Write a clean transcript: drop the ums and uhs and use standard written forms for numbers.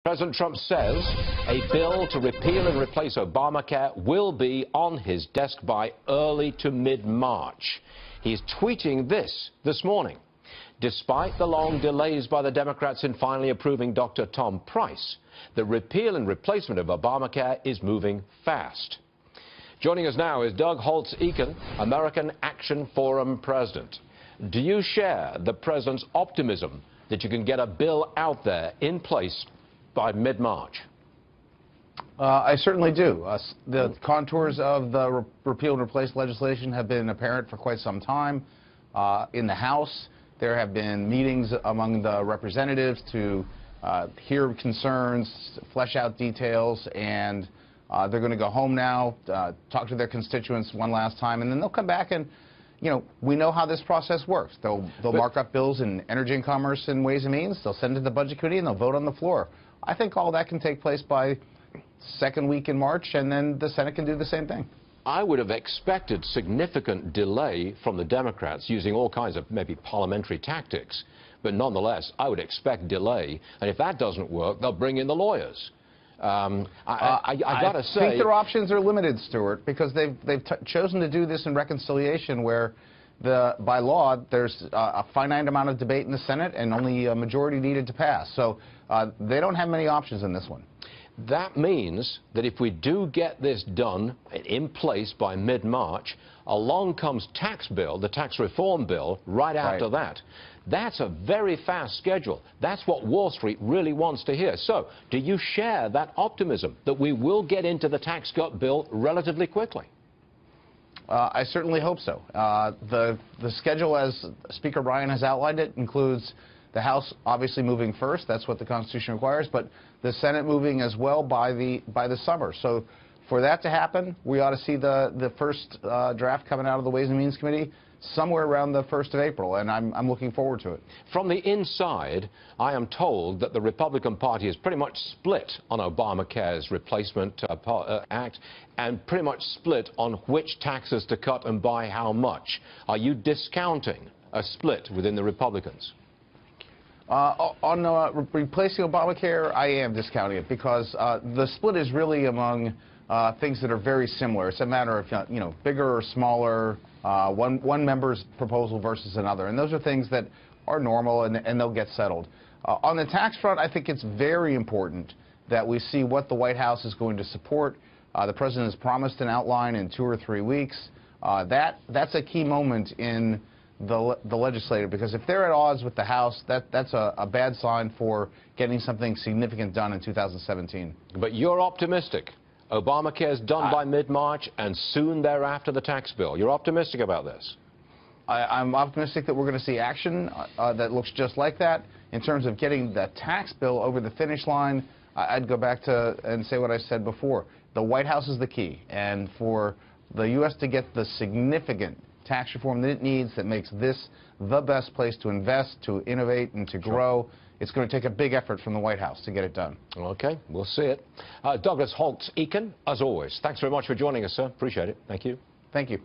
President Trump says a bill to repeal and replace Obamacare will be on his desk by early to mid-March. He's tweeting this morning. Despite the long delays by the Democrats in finally approving Dr. Tom Price, the repeal and replacement of Obamacare is moving fast. Joining us now is Doug Holtz-Eakin, American Action Forum president. Do you share the president's optimism that you can get a bill out there in place by mid-March? I certainly do. The contours of the repeal and replace legislation have been apparent for quite some time. In the House, there have been meetings among the representatives to hear concerns, flesh out details, and they're going to go home now, talk to their constituents one last time, and then they'll come back and, we know how this process works. They'll mark up bills in Energy and Commerce and Ways and Means. They'll send it to the Budget Committee, and they'll vote on the floor. I think all that can take place by second week in March, and then the Senate can do the same thing. I would have expected significant delay from the Democrats using all kinds of maybe parliamentary tactics. But nonetheless, I would expect delay. And if that doesn't work, they'll bring in the lawyers. I got to say, I think their options are limited, Stuart, because they've chosen to do this in reconciliation where by law, there's a finite amount of debate in the Senate and only a majority needed to pass. So they don't have many options in this one. That means that if we do get this done in place by mid-March, along comes the tax reform bill, right after that. That's a very fast schedule. That's what Wall Street really wants to hear. So, do you share that optimism that we will get into the tax cut bill relatively quickly? I certainly hope so. The schedule, as Speaker Ryan has outlined it, includes the House obviously moving first. That's what the Constitution requires, but the Senate moving as well by the summer. So for that to happen, we ought to see the first draft coming out of the Ways and Means Committee somewhere around the 1st of April, and I'm looking forward to it. From the inside, I am told that the Republican Party is pretty much split on Obamacare's replacement act, and pretty much split on which taxes to cut and by how much. Are you discounting a split within the Republicans? On replacing Obamacare, I am discounting it because the split is really among things that are very similar. It's a matter of, bigger or smaller, one member's proposal versus another. And those are things that are normal and they'll get settled. On the tax front, I think it's very important that we see what the White House is going to support. The president has promised an outline in 2 or 3 weeks. That's a key moment in the legislature, because if they're at odds with the House, that's a bad sign for getting something significant done in 2017. But you're optimistic. Obamacare's done by mid-March, and soon thereafter the tax bill. You're optimistic about this? I'm optimistic that we're going to see action that looks just like that. In terms of getting the tax bill over the finish line, I'd go back to and say what I said before. The White House is the key, and for the U.S. to get the significant tax reform that it needs, that makes this the best place to invest, to innovate, and to grow, it's going to take a big effort from the White House to get it done. Okay, we'll see it. Douglas Holtz-Eakin, as always, thanks very much for joining us, sir. Appreciate it. Thank you. Thank you.